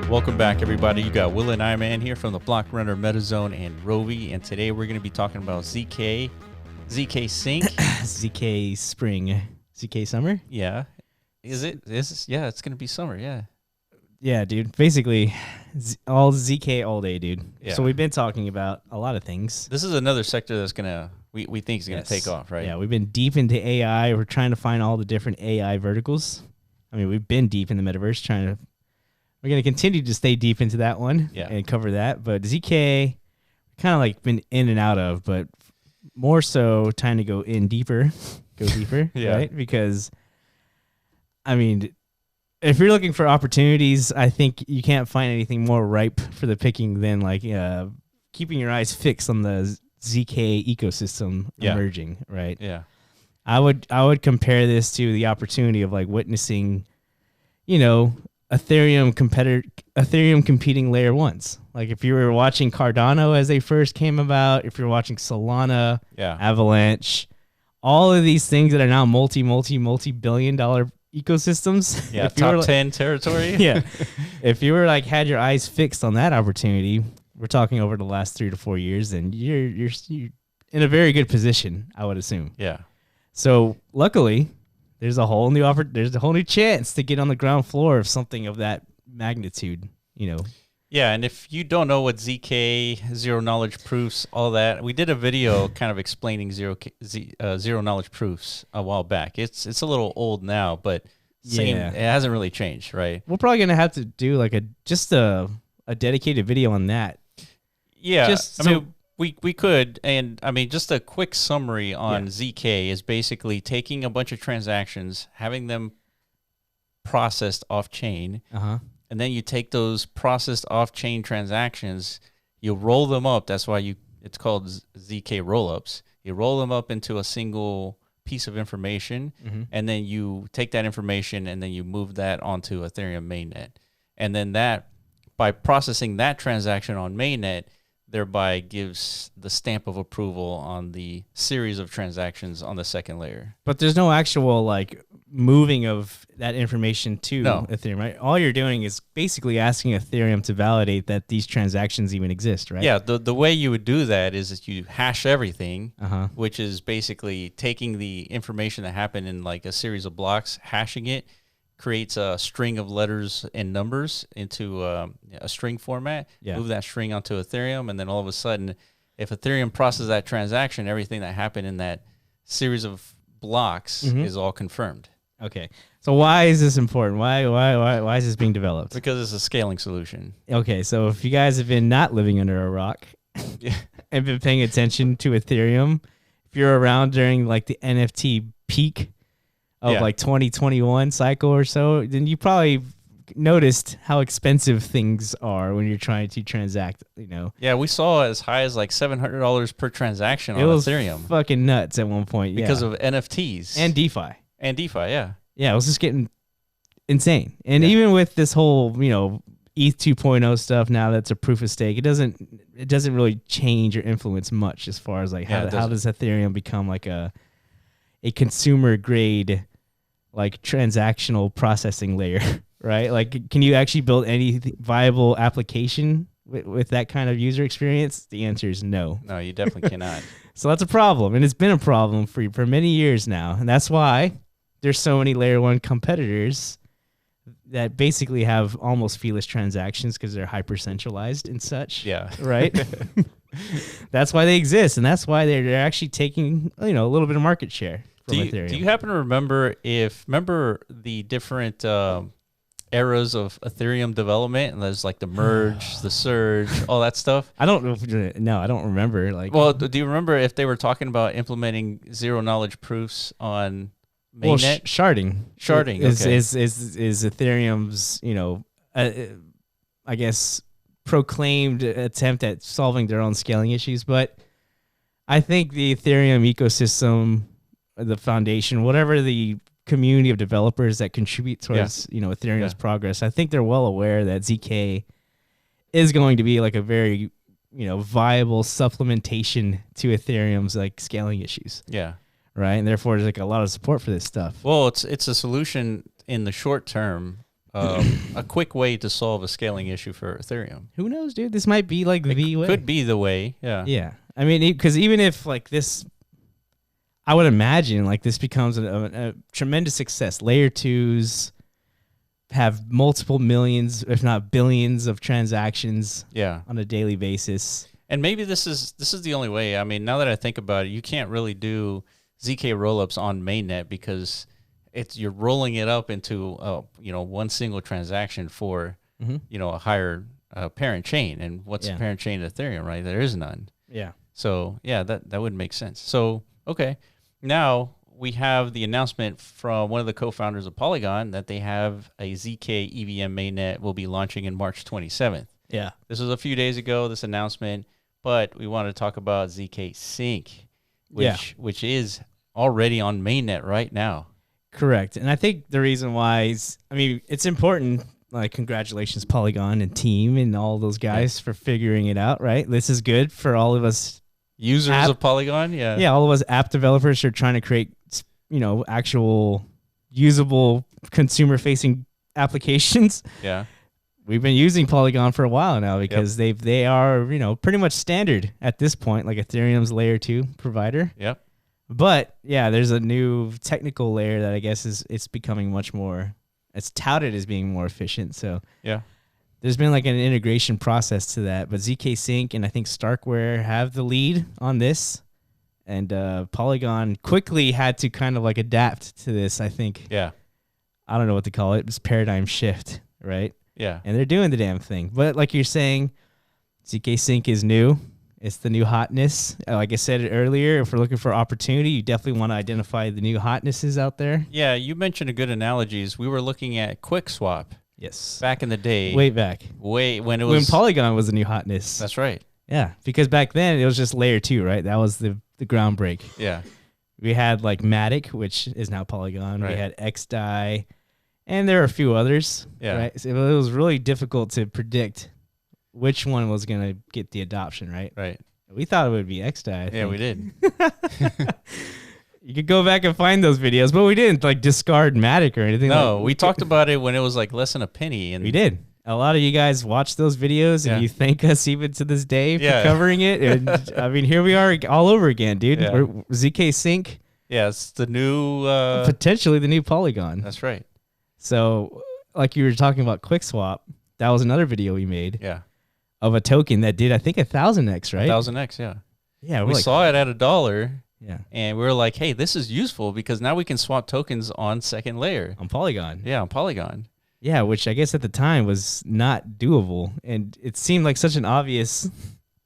Welcome back, everybody. You got Will and I Man here from the Block Runner MetaZone and Rovi, and today we're going to be talking about ZKSync, ZK Spring, ZK Summer. Yeah, yeah, it's going to be summer. Yeah, dude. Basically, all ZK all day, dude. Yeah. So we've been talking about a lot of things. This is another sector that's we think is gonna take off, right? Yeah, we've been deep into AI. We're trying to find all the different AI verticals. I mean, we've been deep in the metaverse. We're going to continue to stay deep into that one and cover that. But ZK, kind of like been in and out of, but more so trying to go deeper, right? Because, I mean, if you're looking for opportunities, I think you can't find anything more ripe for the picking than like keeping your eyes fixed on the ZK ecosystem emerging, right? Yeah. I would compare this to the opportunity of like witnessing, Ethereum competing layer ones. Like if you were watching Cardano as they first came about, if you're watching Solana, Avalanche, all of these things that are now multi-billion-dollar ecosystems. Yeah, top 10 territory. Yeah. If you were like had your eyes fixed on that opportunity, we're talking over the last 3 to 4 years, then you're in a very good position, I would assume. Yeah. So luckily, there's a whole new chance to get on the ground floor of something of that magnitude, Yeah, and if you don't know what ZK, zero knowledge proofs, all that, we did a video kind of explaining zero knowledge proofs a while back. It's a little old now, but it hasn't really changed, right? We're probably gonna have to do like a dedicated video on that. Yeah, We could, and I mean, just a quick summary on ZK is basically taking a bunch of transactions, having them processed off-chain, and then you take those processed off-chain transactions, you roll them up. That's why it's called ZK rollups. You roll them up into a single piece of information, and then you take that information and then you move that onto Ethereum mainnet. And then by processing that transaction on mainnet, thereby gives the stamp of approval on the series of transactions on the second layer. But there's no actual like moving of that information to Ethereum, right? All you're doing is basically asking Ethereum to validate that these transactions even exist, right? Yeah, the way you would do that is that you hash everything, which is basically taking the information that happened in like a series of blocks, hashing it, creates a string of letters and numbers into a string format, move that string onto Ethereum, and then all of a sudden, if Ethereum processes that transaction, everything that happened in that series of blocks is all confirmed. Okay. So why is this important? Why is this being developed? Because it's a scaling solution. Okay, so if you guys have been not living under a rock and been paying attention to Ethereum, if you're around during like the NFT peak of like 2021 cycle or so, then you probably noticed how expensive things are when you're trying to transact, Yeah, we saw as high as like $700 per transaction on Ethereum. It was fucking nuts at one point. Because of NFTs. And DeFi. Yeah. Yeah, it was just getting insane. And even with this whole, ETH 2.0 stuff now that's a proof of stake, it doesn't really change or influence much as far as like how does Ethereum become like a consumer grade like transactional processing layer, right? Like, can you actually build any viable application with that kind of user experience? The answer is no. No, you definitely cannot. So that's a problem, and it's been a problem for many years now, and that's why there's so many layer one competitors that basically have almost feeless transactions because they're hyper centralized and such. Yeah. Right. That's why they exist, and that's why they're actually taking a little bit of market share. Do you happen to remember the different eras of Ethereum development? And there's like the merge, the surge, all that stuff. I don't remember. Like, well, do you remember if they were talking about implementing zero knowledge proofs on mainnet? Well, sharding is Ethereum's I guess proclaimed attempt at solving their own scaling issues. But I think the Ethereum ecosystem, the foundation, whatever the community of developers that contribute towards Ethereum's progress, I think they're well aware that ZK is going to be like a very viable supplementation to Ethereum's like scaling issues. Yeah. Right. And therefore there's like a lot of support for this stuff. Well, it's a solution in the short term a quick way to solve a scaling issue for Ethereum. Who knows, dude? This might be like the way. Could be the way. Yeah. Yeah. I mean, because even if like this, I would imagine like this becomes a tremendous success. Layer 2s have multiple millions, if not billions, of transactions. On a daily basis. And maybe this is the only way. I mean, now that I think about it, you can't really do ZK rollups on mainnet because you're rolling it up into one single transaction for a higher parent chain. And what's the parent chain of Ethereum, right? There is none. Yeah. So yeah, that would make sense. So okay, now we have the announcement from one of the co-founders of Polygon that they have a ZK EVM mainnet will be launching in March 27th. Yeah. This was a few days ago, this announcement, but we want to talk about ZKSync, which is already on mainnet right now. Correct. And I think the reason why is, I mean, it's important, like congratulations Polygon and team and all those guys for figuring it out, right? This is good for all of us users of Polygon. Yeah, all of us app developers are trying to create, actual usable consumer-facing applications. Yeah, we've been using Polygon for a while now because they are pretty much standard at this point, like Ethereum's layer 2 provider. Yep. But yeah, there's a new technical layer that I guess it's becoming much more. It's touted as being more efficient. So yeah. There's been like an integration process to that, but ZKSync and I think Starkware have the lead on this, and Polygon quickly had to kind of like adapt to this. I think. Yeah. I don't know what to call it. It's paradigm shift, right? Yeah. And they're doing the damn thing, but like you're saying, ZKSync is new. It's the new hotness. Like I said earlier, if we're looking for opportunity, you definitely want to identify the new hotnesses out there. Yeah, you mentioned a good analogies. We were looking at Quickswap. Yes. Back in the day. Way back. When Polygon was the new hotness. That's right. Yeah, because back then it was just layer 2, right? That was the groundbreak. Yeah. We had like Matic, which is now Polygon. Right. We had XDAI, and there are a few others. Yeah. Right. So it was really difficult to predict which one was going to get the adoption, right? Right. We thought it would be XDAI. Yeah, we did. You could go back and find those videos, but we didn't like discard Matic or anything. No, we talked about it when it was like less than a penny. And we did. A lot of you guys watch those videos and you thank us even to this day for covering it. And I mean, here we are all over again, dude. Yeah. We're ZKSync. Yeah, it's the new... potentially the new Polygon. That's right. So like you were talking about Quickswap, that was another video we made. Yeah. Of a token that did, I think, 1,000x, right? 1,000x, yeah. Yeah, we saw it at $1. Yeah. And we were like, hey, this is useful because now we can swap tokens on second layer. On Polygon. Yeah, on Polygon. Yeah, which I guess at the time was not doable. And it seemed like such an obvious...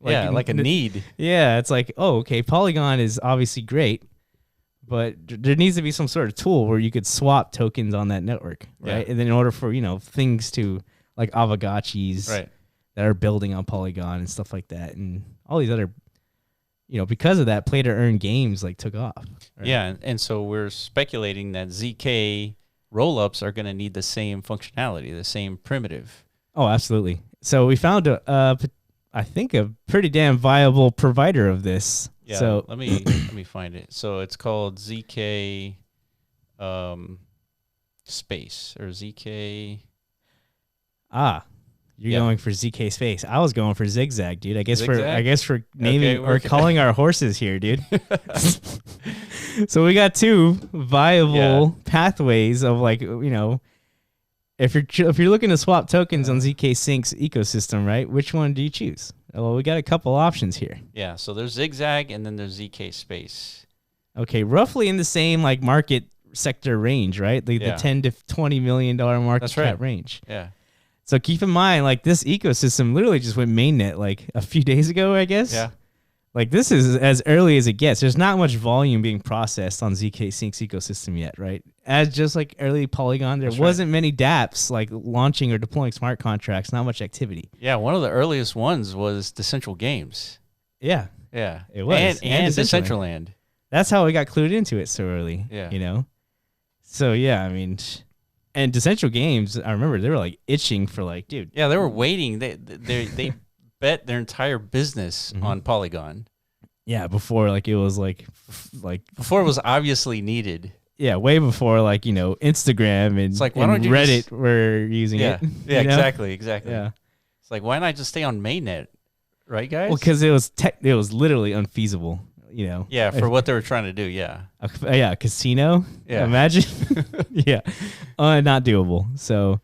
like a need. Yeah, it's like, oh, okay, Polygon is obviously great, but there needs to be some sort of tool where you could swap tokens on that network, right? Yeah. And then in order for, things to, like Avogachis right. that are building on Polygon and stuff like that, and all these other... because of that, play-to-earn games like took off. Right? Yeah, and so we're speculating that ZK rollups are going to need the same functionality, the same primitive. Oh, absolutely. So we found I think a pretty damn viable provider of this. Yeah. So let me find it. So it's called ZK Space or ZK. You're going for ZKSpace. I was going for ZigZag, dude. I guess for naming or calling our horses here, dude. So we got two viable pathways of if you're looking to swap tokens on ZKSync's ecosystem, right? Which one do you choose? Well, we got a couple options here. Yeah. So there's ZigZag and then there's ZKSpace. Okay, roughly in the same market sector range, right? The $10 to $20 million market cap range. Yeah. So keep in mind, this ecosystem literally just went mainnet a few days ago, I guess. Yeah. This is as early as it gets. There's not much volume being processed on ZKSync's ecosystem yet, right? As just like early Polygon, there wasn't many dApps launching or deploying smart contracts, not much activity. Yeah, one of the earliest ones was Decentral Games. Yeah. Yeah. It was. And Decentraland. That's how we got clued into it so early. Yeah. So, yeah, I mean... And Decentral Games, I remember they were itching for dude. Yeah, they were waiting. They bet their entire business on Polygon. Yeah, before it was before it was obviously needed. Yeah, way before like Instagram and, it's like, why don't you Reddit were using it. Yeah, exactly. Yeah, it's like, why not just stay on Mainnet, right, guys? Well, because it was literally unfeasible. Yeah, for what they were trying to do. Yeah, a casino. Yeah, imagine. Yeah, not doable. So,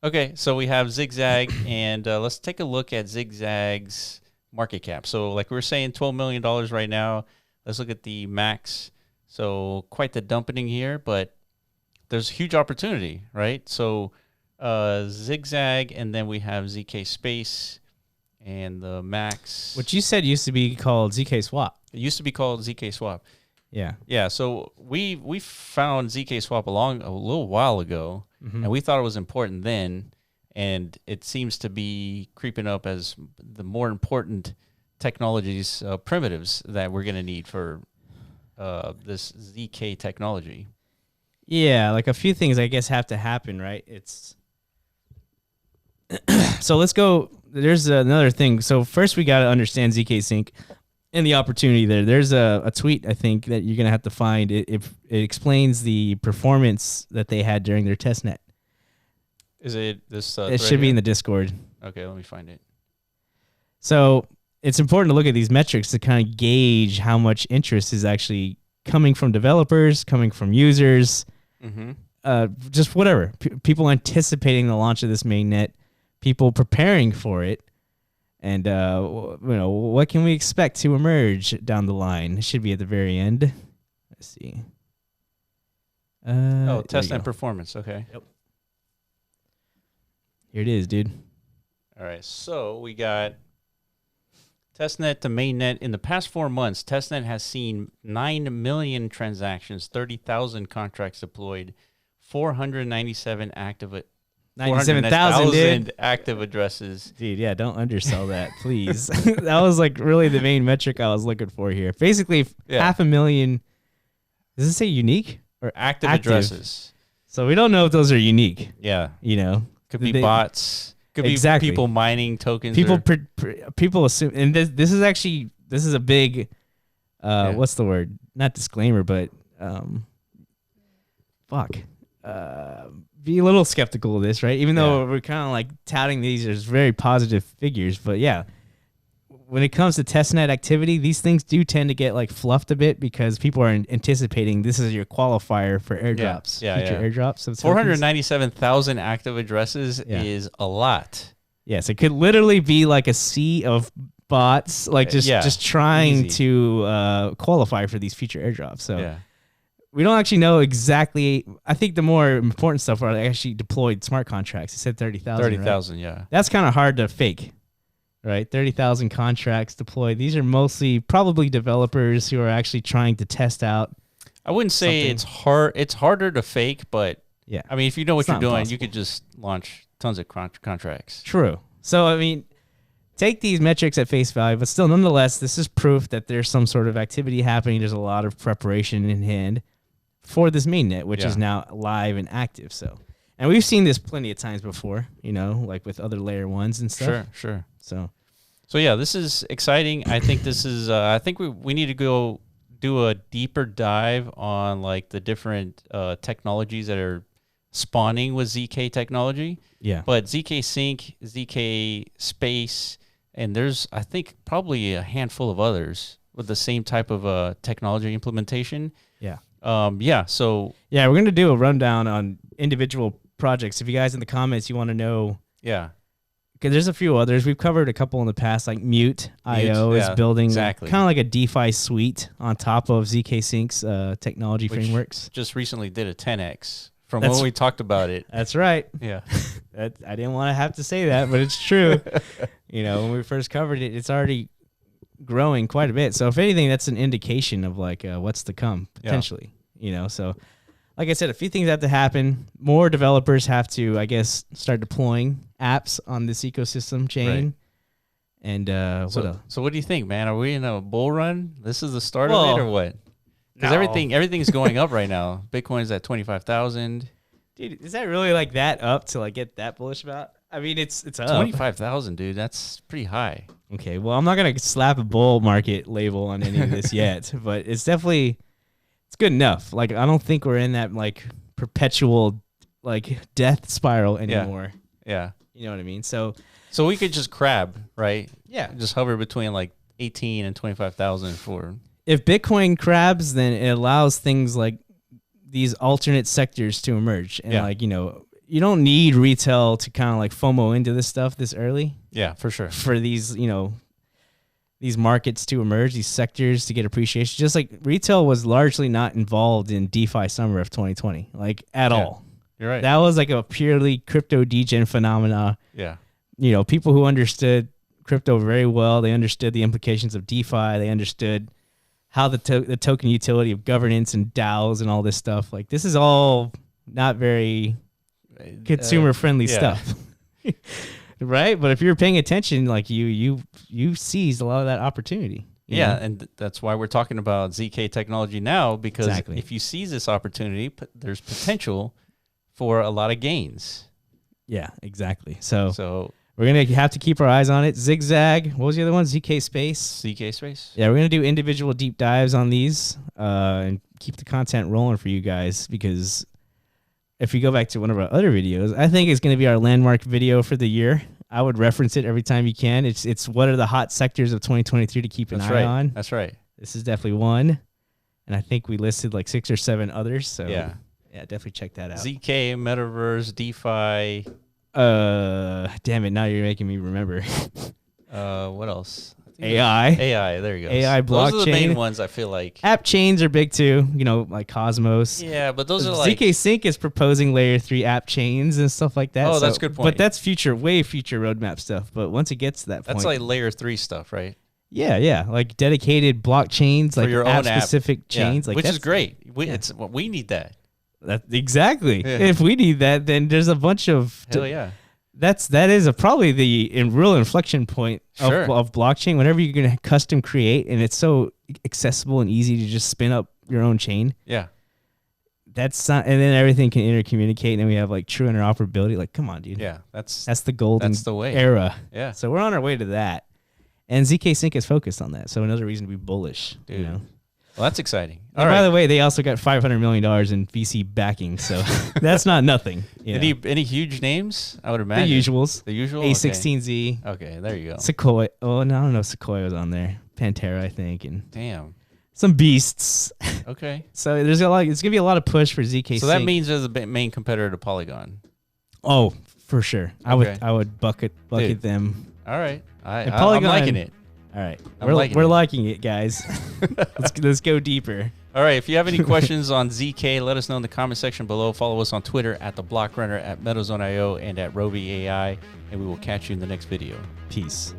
okay, so we have ZigZag, and let's take a look at ZigZag's market cap. So, like we were saying, $12 million right now. Let's look at the max. So quite the dumping here, but there's huge opportunity, right? So ZigZag, and then we have ZKSpace, and the max. What you said used to be called ZKSwap. It used to be called ZKSwap. Yeah. Yeah. So we found ZKSwap a little while ago, and we thought it was important then, and it seems to be creeping up as the more important technologies, primitives that we're going to need for this ZK technology. Yeah, like a few things I guess have to happen, right? It's so let's go. There's another thing. So first we got to understand ZKSync and the opportunity there. There's a tweet I think that you're gonna have to find. It explains the performance that they had during their testnet. Is it this? It should be in the Discord. Okay, let me find it. So it's important to look at these metrics to kind of gauge how much interest is actually coming from developers, coming from users, just whatever. People anticipating the launch of this mainnet, people preparing for it, and what can we expect to emerge down the line? It should be at the very end. Let's see. Testnet performance. Okay. Yep. Here it is, dude. All right, so we got Testnet to mainnet. In the past 4 months, Testnet has seen 9 million transactions, 30,000 contracts deployed, 497 active 97,000 active addresses. Dude, yeah, don't undersell that, please. That was like really the main metric I was looking for here. Basically, 500,000. Does it say unique or active addresses? So we don't know if those are unique. Yeah, could be bots. Could be people mining tokens. People assume, and this is a big, what's the word? Not disclaimer, but be a little skeptical of this, right? Even though we're kind of like touting these as very positive figures, but yeah, when it comes to testnet activity, these things do tend to get like fluffed a bit because people are anticipating this is your qualifier for airdrops. Future airdrops. Of 497,000 active addresses is a lot. Yes, it could literally be like a sea of bots, like just trying to qualify for these future airdrops. So we don't actually know exactly. I think the more important stuff are actually deployed smart contracts. It said 30,000. 30,000, right? Yeah. That's kind of hard to fake. Right, 30,000 contracts deployed. These are mostly probably developers who are actually trying to test out. I wouldn't say it's hard. It's harder to fake, but yeah, I mean, if you know what you're doing, you could just launch tons of contracts. True. So I mean, take these metrics at face value, but still, nonetheless, this is proof that there's some sort of activity happening. There's a lot of preparation in hand for this mainnet, which is now live and active. So, and we've seen this plenty of times before. Like with other layer ones and stuff. Sure. So yeah, this is exciting. I think this is. I think we need to go do a deeper dive on like the different technologies that are spawning with ZK technology. Yeah. But ZKSync, ZKSpace, and there's I think probably a handful of others with the same type of technology implementation. Yeah. So we're gonna do a rundown on individual projects. If you guys in the comments you want to know. Yeah. Because there's a few others. We've covered a couple in the past, like Mute.io is building kind of like a DeFi suite on top of ZKSync's technology frameworks. Just recently did a 10x from when we talked about it. That's right. Yeah. I didn't want to have to say that, but it's true. When we first covered it, it's already growing quite a bit. So if anything, that's an indication of like what's to come potentially. So like I said, a few things have to happen. More developers have to, I guess, start deploying apps on this ecosystem chain. Right. And what else? So what do you think, man? Are we in a bull run? This is the start of it, or what? Because everything's going up right now. Bitcoin's at 25,000. Dude, is that really like that up to like get that bullish about? I mean, it's up. 25,000, dude. That's pretty high. Okay, well, I'm not gonna slap a bull market label on any of this yet, but it's good enough. Like, I don't think we're in that like perpetual like death spiral anymore. Yeah. You know what I mean? So we could just crab, right? Yeah. Just hover between like 18 and 25,000 for. If Bitcoin crabs, then it allows things like these alternate sectors to emerge. And like, you know, you don't need retail to kind of like FOMO into this stuff this early. Yeah, for sure. For these, you know, these markets to emerge, these sectors to get appreciation. Just like retail was largely not involved in DeFi summer of 2020, like at all. You're right. That was like a purely crypto degen phenomena. Yeah. You know, people who understood crypto very well, they understood the implications of DeFi. They understood how the token utility of governance and DAOs and all this stuff. Like, this is all not very consumer friendly stuff. Right? But if you're paying attention, like you seized a lot of that opportunity. Yeah, and that's why we're talking about ZK technology now, because if you seize this opportunity, there's potential for a lot of gains. Yeah, exactly. So we're going to have to keep our eyes on it. ZigZag. What was the other one? ZKSpace. ZKSpace. Yeah, we're going to do individual deep dives on these and keep the content rolling for you guys, because if you go back to one of our other videos, I think it's going to be our landmark video for the year. I would reference it every time you can. It's what are the hot sectors of 2023 to keep an eye on. That's right. This is definitely one. And I think we listed like 6 or 7 others. So yeah, definitely check that out. ZK, Metaverse, DeFi. Damn it! Now you're making me remember. What else? AI. There you go. AI, blockchain. Those are the main ones. I feel like app chains are big too. You know, like Cosmos. Yeah, but those are like ZKSync is proposing layer 3 app chains and stuff like that. Oh, that's a good point. But that's way future roadmap stuff. But once it gets to that point, that's like layer 3 stuff, right? Yeah, like dedicated blockchains, for like your own app-specific chains, like which is great. We need that. Exactly. Yeah. If we need that, then there's a bunch of hell yeah. That is probably the real inflection point of blockchain. Whenever you're gonna custom create, and it's so accessible and easy to just spin up your own chain. Yeah. That's not, and then everything can intercommunicate, and then we have like true interoperability. Like, come on, dude. Yeah, that's the golden way. Era. Yeah. So we're on our way to that, and ZKSync is focused on that. So another reason to be bullish. Dude. You know. Well, that's exciting. By the way, they also got $500 million in VC backing, so that's not nothing. Any huge names? I would imagine the usuals. The usual. A16Z. Okay, there you go. Sequoia. Oh no, I don't know. Sequoia was on there. Pantera, I think, and damn, some beasts. Okay. So there's a lot. It's gonna be a lot of push for ZK. So that means they're the main competitor to Polygon. Oh, for sure. Okay. I would bucket them. All right. Polygon, I'm liking it. All right, we're liking it, guys. let's go deeper. All right, if you have any questions on ZK, let us know in the comment section below. Follow us on Twitter at TheBlockRunner, at MeadowZone.io, and at Rovi AI, and we will catch you in the next video. Peace.